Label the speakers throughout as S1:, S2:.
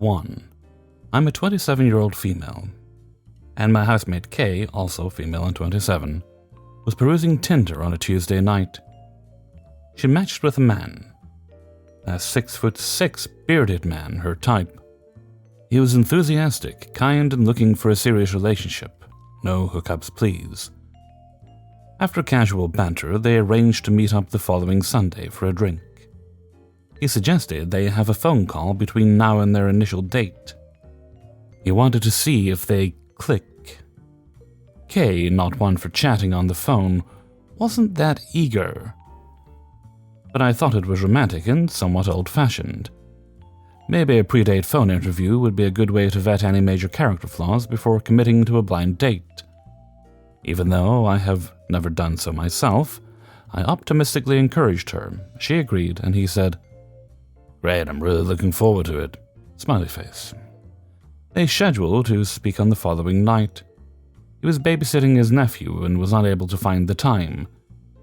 S1: 1. I'm a 27-year-old female, and my housemate Kay, also female and 27, was perusing Tinder on a Tuesday night. She matched with a man, a 6'6" bearded man, her type. He was enthusiastic, kind, and looking for a serious relationship. No hookups, please. After casual banter, they arranged to meet up the following Sunday for a drink. He suggested they have a phone call between now and their initial date. He wanted to see if they click. Kay, not one for chatting on the phone, wasn't that eager. But I thought it was romantic and somewhat old-fashioned. Maybe a pre-date phone interview would be a good way to vet any major character flaws before committing to a blind date. Even though I have never done so myself, I optimistically encouraged her. She agreed, and he said, "Great, I'm really looking forward to it." Smiley face. They scheduled to speak on the following night. He was babysitting his nephew and was unable to find the time.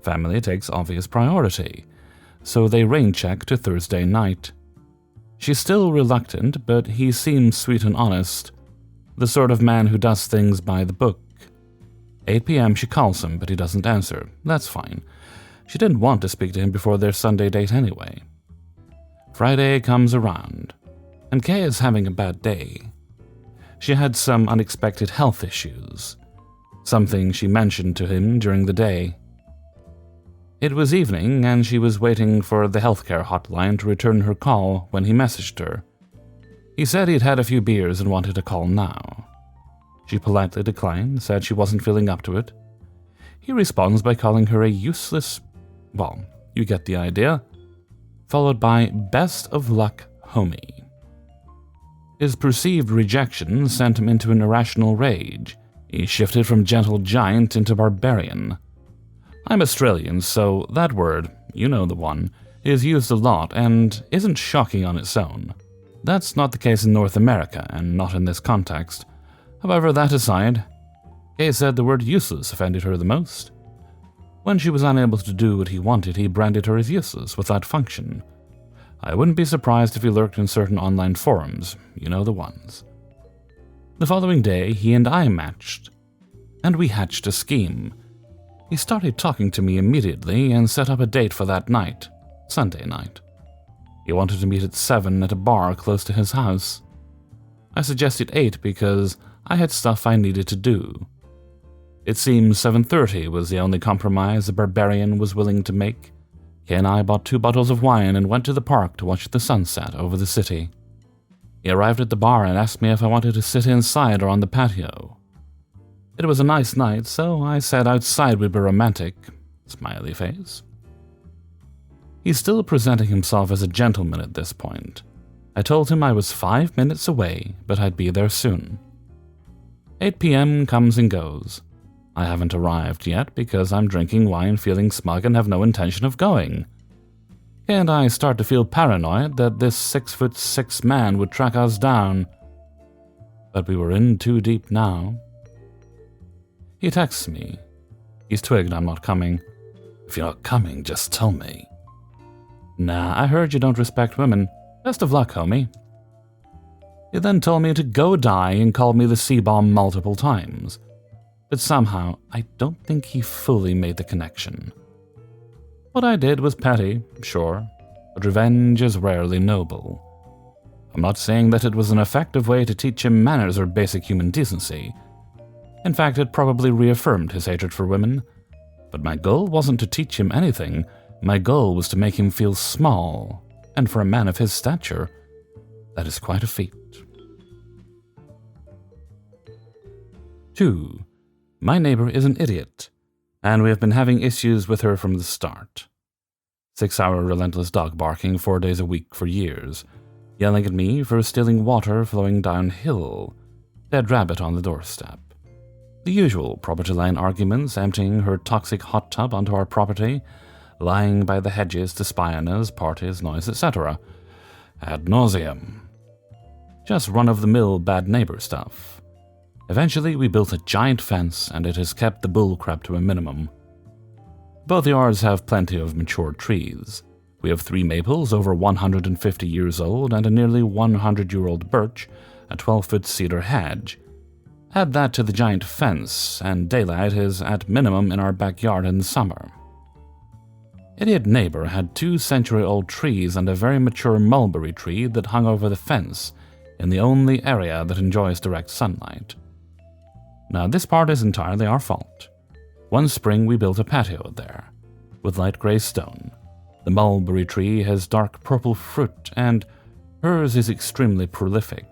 S1: Family takes obvious priority, so they rain-checked to Thursday night. She's still reluctant, but he seems sweet and honest, the sort of man who does things by the book. 8 p.m. she calls him, but he doesn't answer. That's fine. She didn't want to speak to him before their Sunday date anyway. Friday comes around, and Kay is having a bad day. She had some unexpected health issues, something she mentioned to him during the day. It was evening, and she was waiting for the healthcare hotline to return her call when he messaged her. He said he'd had a few beers and wanted to call now. She politely declined, said she wasn't feeling up to it. He responds by calling her a useless, well, you get the idea, followed by "best of luck, homie." His perceived rejection sent him into an irrational rage. He shifted from gentle giant into barbarian. I'm Australian, so that word, you know the one, is used a lot and isn't shocking on its own. That's not the case in North America, and not in this context. However, that aside, Kay said the word useless offended her the most. When she was unable to do what he wanted, he branded her as useless without function. I wouldn't be surprised if he lurked in certain online forums, you know the ones. The following day, he and I matched, and we hatched a scheme. He started talking to me immediately and set up a date for that night, Sunday night. He wanted to meet at 7 at a bar close to his house. I suggested 8 because I had stuff I needed to do. It seems 7:30 was the only compromise the barbarian was willing to make. Kay and I bought 2 bottles of wine and went to the park to watch the sunset over the city. He arrived at the bar and asked me if I wanted to sit inside or on the patio. It was a nice night, so I said outside would be romantic. Smiley face. He's still presenting himself as a gentleman at this point. I told him I was 5 minutes away, but I'd be there soon. 8 p.m. comes and goes. I haven't arrived yet because I'm drinking wine, feeling smug, and have no intention of going. And I start to feel paranoid that this 6'6" man would track us down. But we were in too deep now. He texts me. He's twigged I'm not coming. If you're not coming, just tell me. Nah, I heard you don't respect women. Best of luck, homie. He then told me to go die and called me the C-bomb multiple times. But somehow, I don't think he fully made the connection. What I did was petty, sure, but revenge is rarely noble. I'm not saying that it was an effective way to teach him manners or basic human decency. In fact, it probably reaffirmed his hatred for women. But my goal wasn't to teach him anything. My goal was to make him feel small, and for a man of his stature, that is quite a feat. 2. My neighbor is an idiot, and we have been having issues with her from the start. 6-hour relentless dog barking 4 days a week for years, yelling at me for stealing water flowing downhill, dead rabbit on the doorstep. The usual property line arguments, emptying her toxic hot tub onto our property, lying by the hedges to spy on us, parties, noise, etc. Ad nauseum. Just run-of-the-mill bad neighbor stuff. Eventually, we built a giant fence, and it has kept the bullcrap to a minimum. Both yards have plenty of mature trees. We have 3 maples over 150 years old and a nearly 100-year-old birch, a 12-foot cedar hedge. Add that to the giant fence, and daylight is at minimum in our backyard in summer. Idiot neighbor had 2-century-old trees and a very mature mulberry tree that hung over the fence in the only area that enjoys direct sunlight. Now, this part is entirely our fault. One spring we built a patio there, with light gray stone. The mulberry tree has dark purple fruit, and hers is extremely prolific.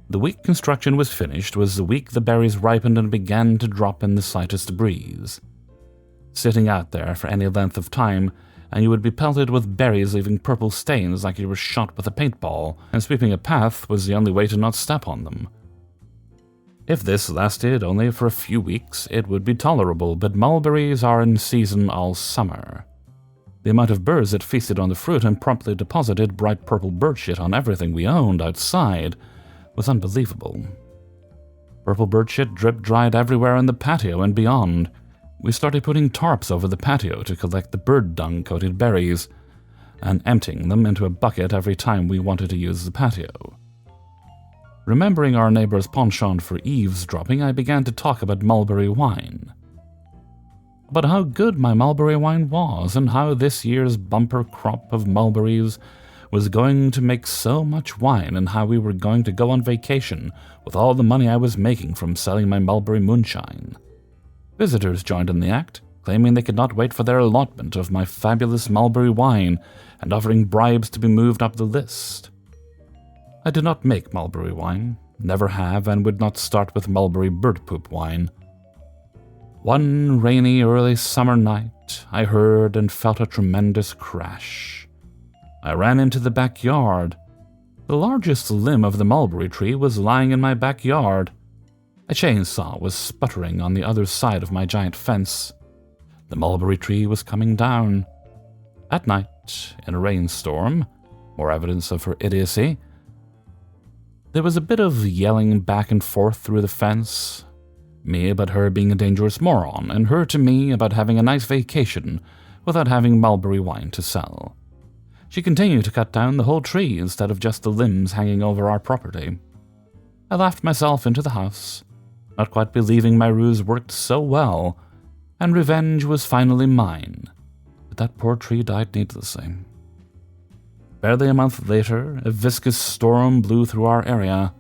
S1: The week construction was finished was the week the berries ripened and began to drop in the slightest breeze. Sitting out there for any length of time, and you would be pelted with berries leaving purple stains like you were shot with a paintball, and sweeping a path was the only way to not step on them. If this lasted only for a few weeks, it would be tolerable, but mulberries are in season all summer. The amount of birds that feasted on the fruit and promptly deposited bright purple bird shit on everything we owned outside was unbelievable. Purple bird shit drip-dried everywhere in the patio and beyond. We started putting tarps over the patio to collect the bird dung-coated berries, and emptying them into a bucket every time we wanted to use the patio. Remembering our neighbor's penchant for eavesdropping, I began to talk about mulberry wine. About how good my mulberry wine was, and how this year's bumper crop of mulberries was going to make so much wine, and how we were going to go on vacation with all the money I was making from selling my mulberry moonshine. Visitors joined in the act, claiming they could not wait for their allotment of my fabulous mulberry wine and offering bribes to be moved up the list. I did not make mulberry wine, never have, and would not start with mulberry bird poop wine. One rainy early summer night, I heard and felt a tremendous crash. I ran into the backyard. The largest limb of the mulberry tree was lying in my backyard. A chainsaw was sputtering on the other side of my giant fence. The mulberry tree was coming down. At night, in a rainstorm, more evidence of her idiocy, there was a bit of yelling back and forth through the fence. Me about her being a dangerous moron, and her to me about having a nice vacation without having mulberry wine to sell. She continued to cut down the whole tree instead of just the limbs hanging over our property. I laughed myself into the house, not quite believing my ruse worked so well, and revenge was finally mine. But that poor tree died needlessly. Barely a month later, a viscous storm blew through our area,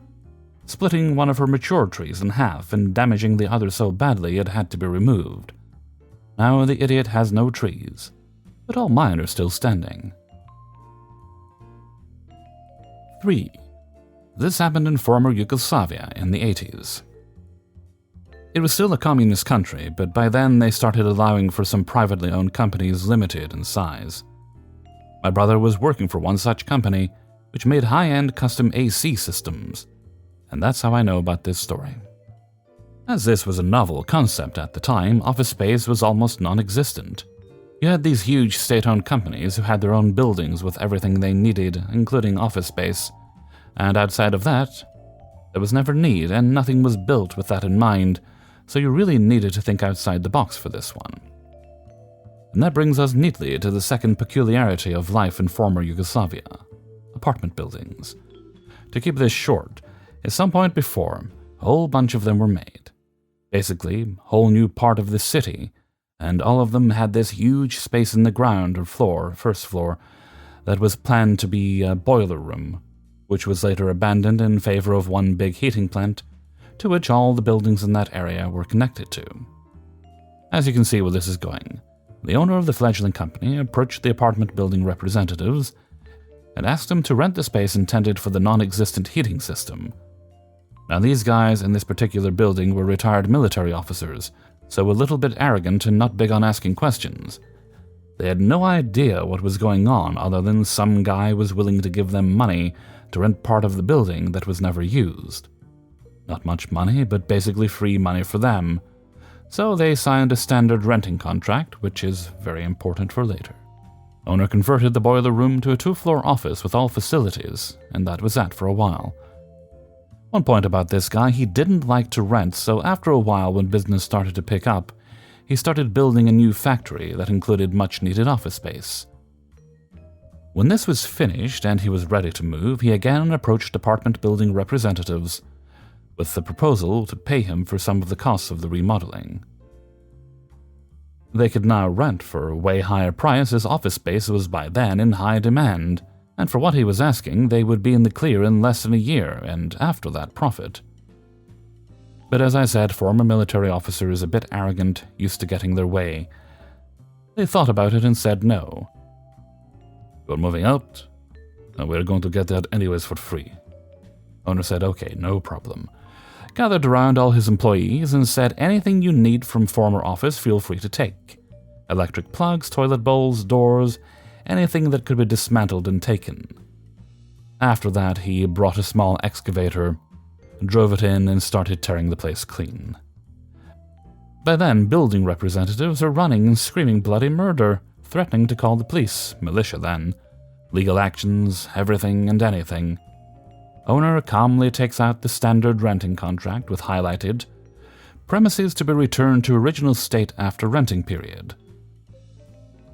S1: splitting one of her mature trees in half and damaging the other so badly it had to be removed. Now the idiot has no trees, but all mine are still standing. 3. This happened in former Yugoslavia in the 80s. It was still a communist country, but by then they started allowing for some privately owned companies limited in size. My brother was working for one such company, which made high-end custom AC systems, and that's how I know about this story. As this was a novel concept at the time, office space was almost non-existent. You had these huge state-owned companies who had their own buildings with everything they needed, including office space, and outside of that, there was never need, and nothing was built with that in mind, so you really needed to think outside the box for this one. And that brings us neatly to the second peculiarity of life in former Yugoslavia: apartment buildings. To keep this short, at some point before, a whole bunch of them were made. Basically, a whole new part of the city, and all of them had this huge space in the ground or floor, first floor, that was planned to be a boiler room, which was later abandoned in favor of one big heating plant, to which all the buildings in that area were connected to. As you can see where this is going, the owner of the fledgling company approached the apartment building representatives and asked them to rent the space intended for the non-existent heating system. Now, these guys in this particular building were retired military officers, so a little bit arrogant and not big on asking questions. They had no idea what was going on other than some guy was willing to give them money to rent part of the building that was never used. Not much money, but basically free money for them. So they signed a standard renting contract, which is very important for later. Owner converted the boiler room to a 2-floor office with all facilities, and that was that for a while. One point about this guy, he didn't like to rent, so after a while when business started to pick up, he started building a new factory that included much-needed office space. When this was finished and he was ready to move, he again approached apartment building representatives with the proposal to pay him for some of the costs of the remodeling. They could now rent for a way higher price as office space was by then in high demand, and for what he was asking, they would be in the clear in less than a year, and after that, profit. But as I said, former military officers, a bit arrogant, used to getting their way. They thought about it and said no. "You're moving out? And we're going to get that anyways for free." Owner said, "Okay, no problem." Gathered around all his employees and said, "Anything you need from former office, feel free to take. Electric plugs, toilet bowls, doors, anything that could be dismantled and taken." After that, he brought a small excavator, drove it in, and started tearing the place clean. By then, building representatives are running and screaming bloody murder, threatening to call the police, militia then, legal actions, everything and anything. Owner calmly takes out the standard renting contract with highlighted, "Premises to be returned to original state after renting period."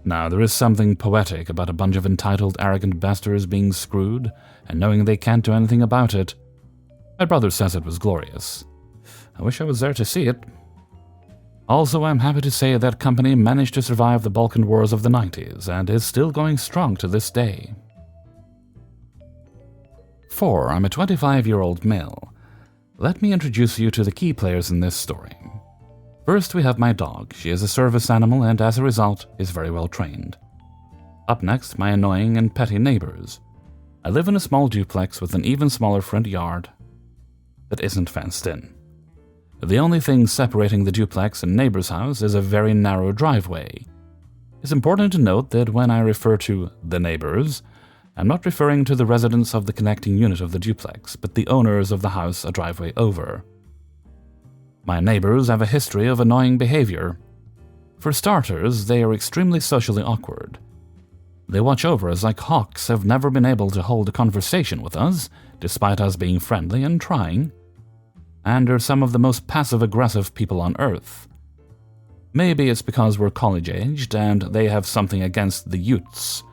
S1: Now, there is something poetic about a bunch of entitled, arrogant bastards being screwed and knowing they can't do anything about it. My brother says it was glorious. I wish I was there to see it. Also, I'm happy to say that company managed to survive the Balkan Wars of the 90s and is still going strong to this day. 4. I'm a 25-year-old male. Let me introduce you to the key players in this story. First, we have my dog. She is a service animal and, as a result, is very well trained. Up next, my annoying and petty neighbors. I live in a small duplex with an even smaller front yard that isn't fenced in. The only thing separating the duplex and neighbor's house is a very narrow driveway. It's important to note that when I refer to the neighbors, I'm not referring to the residents of the connecting unit of the duplex, but the owners of the house a driveway over. My neighbors have a history of annoying behavior. For starters, they are extremely socially awkward. They watch over us like hawks, have never been able to hold a conversation with us, despite us being friendly and trying, and are some of the most passive-aggressive people on Earth. Maybe it's because we're college-aged and they have something against the Utes.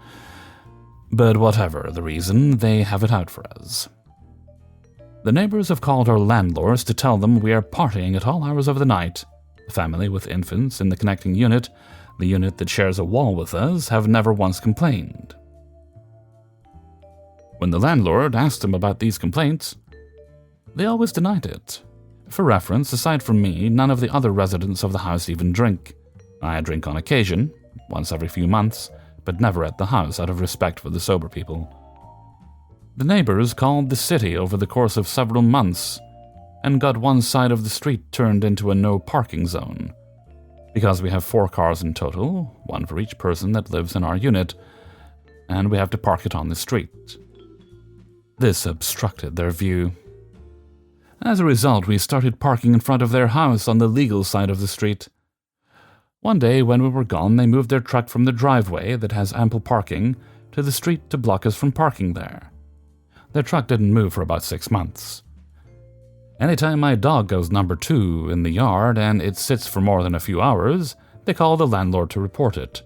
S1: But whatever the reason, they have it out for us. The neighbors have called our landlords to tell them we are partying at all hours of the night. The family with infants in the connecting unit, the unit that shares a wall with us, have never once complained. When the landlord asked them about these complaints, they always denied it. For reference, aside from me, none of the other residents of the house even drink. I drink on occasion, once every few months, but never at the house out of respect for the sober people. The neighbors called the city over the course of several months and got one side of the street turned into a no parking zone. Because we have 4 cars in total, 1 for each person that lives in our unit, and we have to park it on the street. This obstructed their view. As a result, we started parking in front of their house on the legal side of the street. One day, when we were gone, they moved their truck from the driveway that has ample parking to the street to block us from parking there. Their truck didn't move for about 6 months. Anytime my dog goes number 2 in the yard and it sits for more than a few hours, they call the landlord to report it.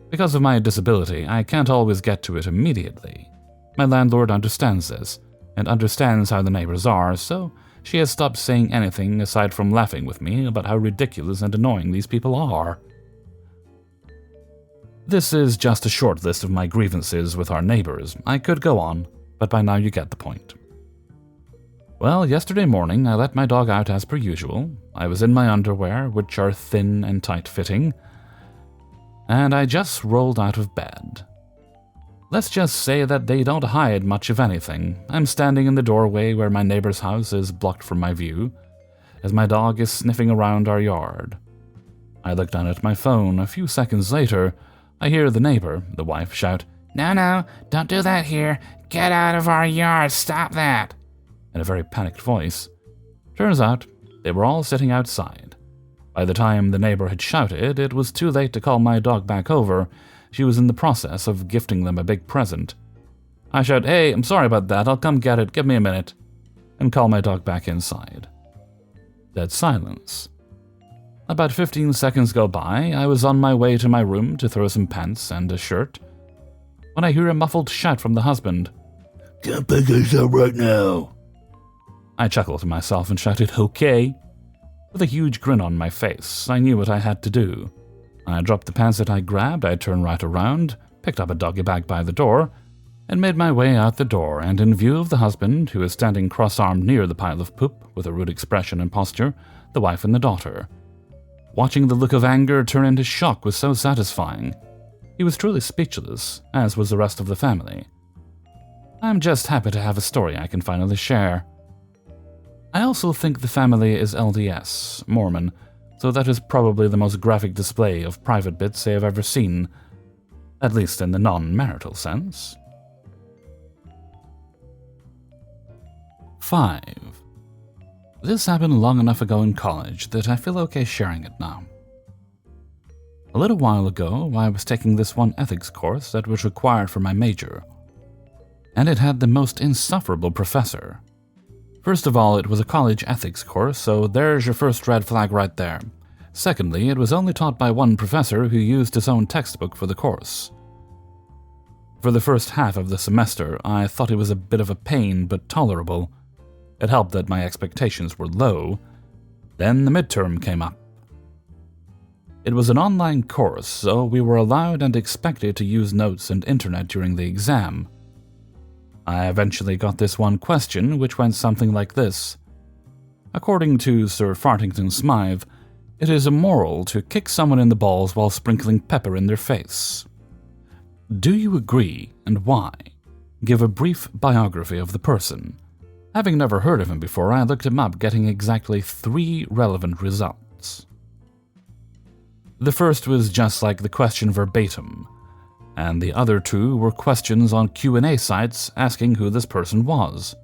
S1: Because of my disability, I can't always get to it immediately. My landlord understands this, and understands how the neighbors are, so she has stopped saying anything aside from laughing with me about how ridiculous and annoying these people are. This is just a short list of my grievances with our neighbors. I could go on, but by now you get the point. Well, yesterday morning I let my dog out as per usual. I was in my underwear, which are thin and tight-fitting, and I just rolled out of bed. Let's just say that they don't hide much of anything. I'm standing in the doorway where my neighbor's house is blocked from my view, as my dog is sniffing around our yard. I look down at my phone. A few seconds later, I hear the neighbor, the wife, shout, No, don't do that here. Get out of our yard, stop that," in a very panicked voice. Turns out, they were all sitting outside. By the time the neighbor had shouted, it was too late to call my dog back over. She was in the process of gifting them a big present. I shout, "Hey, I'm sorry about that, I'll come get it, give me a minute," and call my dog back inside. Dead silence. About 15 seconds go by. I was on my way to my room to throw some pants and a shirt when I hear a muffled shout from the husband.
S2: "Can't pick this up right now."
S1: I chuckled to myself and shouted, "Okay." With a huge grin on my face, I knew what I had to do. I dropped the pants that I grabbed, I turned right around, picked up a doggy bag by the door, and made my way out the door, and in view of the husband, who was standing cross-armed near the pile of poop with a rude expression and posture, the wife and the daughter. Watching the look of anger turn into shock was so satisfying. He was truly speechless, as was the rest of the family. I'm just happy to have a story I can finally share. I also think the family is LDS, Mormon, so that is probably the most graphic display of private bits I have ever seen, at least in the non-marital sense. 5. This happened long enough ago in college that I feel okay sharing it now. A little while ago, I was taking this one ethics course that was required for my major, and it had the most insufferable professor. First of all, it was a college ethics course, so there's your first red flag right there. Secondly, it was only taught by one professor who used his own textbook for the course. For the first half of the semester, I thought it was a bit of a pain, but tolerable. It helped that my expectations were low. Then the midterm came up. It was an online course, so we were allowed and expected to use notes and internet during the exam. I eventually got this one question, which went something like this. According to Sir Fartington Smythe, it is immoral to kick someone in the balls while sprinkling pepper in their face. Do you agree, and why? Give a brief biography of the person. Having never heard of him before, I looked him up, getting exactly 3 relevant results. The first was just like the question verbatim, and the other 2 were questions on Q&A sites asking who this person was.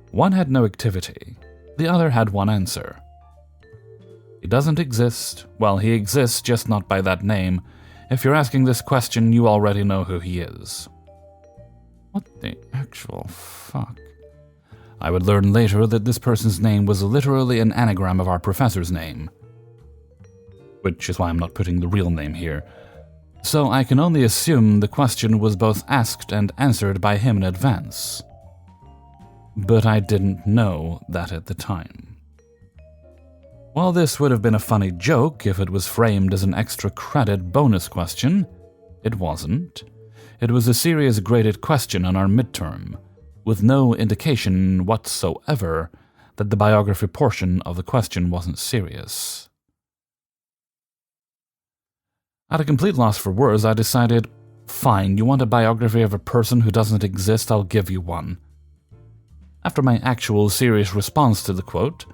S1: One had no activity, the other had one answer. He doesn't exist. Well, he exists, just not by that name. If you're asking this question, you already know who he is. What the actual fuck? I would learn later that this person's name was literally an anagram of our professor's name, which is why I'm not putting the real name here. So I can only assume the question was both asked and answered by him in advance. But I didn't know that at the time. While this would have been a funny joke if it was framed as an extra credit bonus question, it wasn't. It was a serious graded question on our midterm, with no indication whatsoever that the biography portion of the question wasn't serious. At a complete loss for words, I decided, fine, you want a biography of a person who doesn't exist, I'll give you one. After my actual serious response to the quote,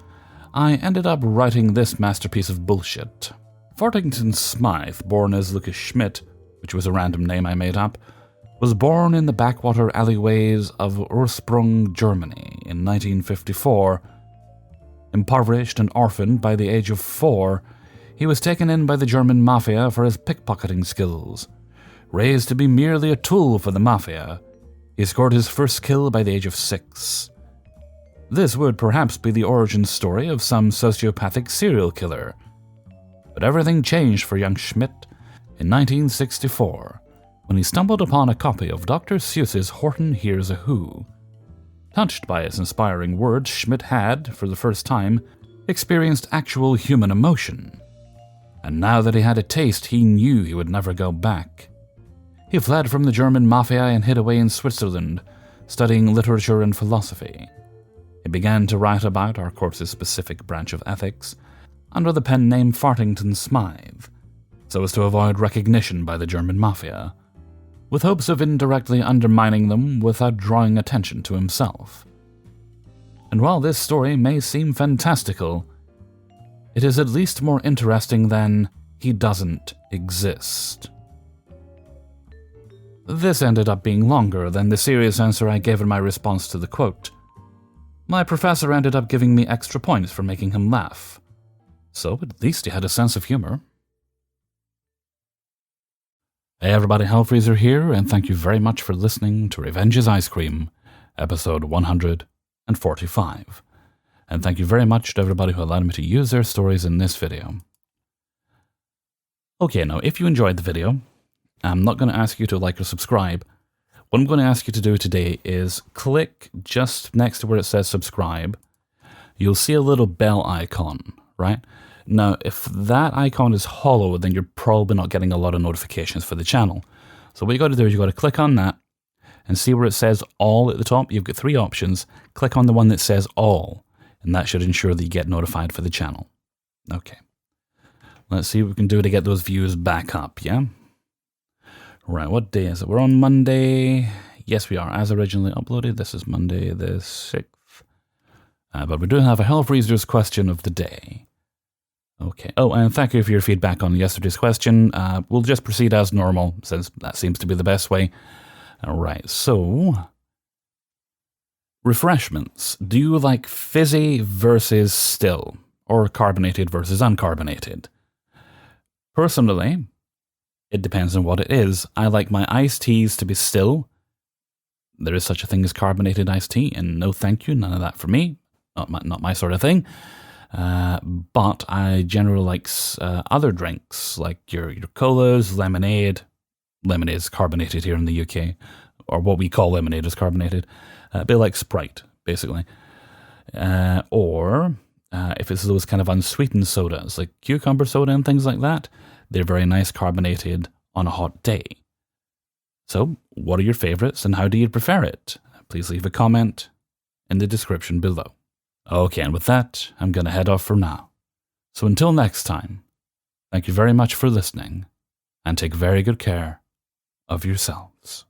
S1: I ended up writing this masterpiece of bullshit. Fartington Smythe, born as Lucas Schmidt, which was a random name I made up, was born in the backwater alleyways of Ursprung, Germany in 1954. Impoverished and orphaned by the age of 4, he was taken in by the German mafia for his pickpocketing skills. Raised to be merely a tool for the mafia, he scored his first kill by the age of 6. This would perhaps be the origin story of some sociopathic serial killer. But everything changed for young Schmidt in 1964, when he stumbled upon a copy of Dr. Seuss's Horton Hears a Who. Touched by its inspiring words, Schmidt had, for the first time, experienced actual human emotion. And now that he had a taste, he knew he would never go back. He fled from the German mafia and hid away in Switzerland, studying literature and philosophy. He began to write about our course's specific branch of ethics under the pen name Fartington Smythe, so as to avoid recognition by the German mafia, with hopes of indirectly undermining them without drawing attention to himself. And while this story may seem fantastical, it is at least more interesting than he doesn't exist. This ended up being longer than the serious answer I gave in my response to the quote. My professor ended up giving me extra points for making him laugh, so at least he had a sense of humor. Hey everybody, Hellfreezer here, and thank you very much for listening to Revenge is Ice Cream, episode 145. And thank you very much to everybody who allowed me to use their stories in this video. Okay, now if you enjoyed the video, I'm not going to ask you to like or subscribe, what I'm going to ask you to do today is click just next to where it says subscribe. You'll see a little bell icon, right? Now, if that icon is hollow, then you're probably not getting a lot of notifications for the channel. So what you got to do is you got to click on that and see where it says all at the top. You've got 3 options. Click on the one that says all, and that should ensure that you get notified for the channel. Okay. Let's see what we can do to get those views back up, yeah? Right, what day is it? We're on Monday. Yes, we are. As originally uploaded, this is Monday the 6th. But we do have a Health Reasons question of the day. Okay. Oh, and thank you for your feedback on yesterday's question. We'll just proceed as normal, since that seems to be the best way. All right, so refreshments. Do you like fizzy versus still, or carbonated versus uncarbonated? Personally, it depends on what it is. I like my iced teas to be still. There is such a thing as carbonated iced tea, and no thank you, none of that for me. Not my sort of thing. But I generally like other drinks, like your colas, lemonade. Lemonade is carbonated here in the UK, or what we call lemonade is carbonated. A bit like Sprite, basically. Or if it's those kind of unsweetened sodas, like cucumber soda and things like that, they're very nice carbonated on a hot day. So, what are your favorites and how do you prefer it? Please leave a comment in the description below. Okay, and with that, I'm going to head off for now. So until next time, thank you very much for listening, and take very good care of yourselves.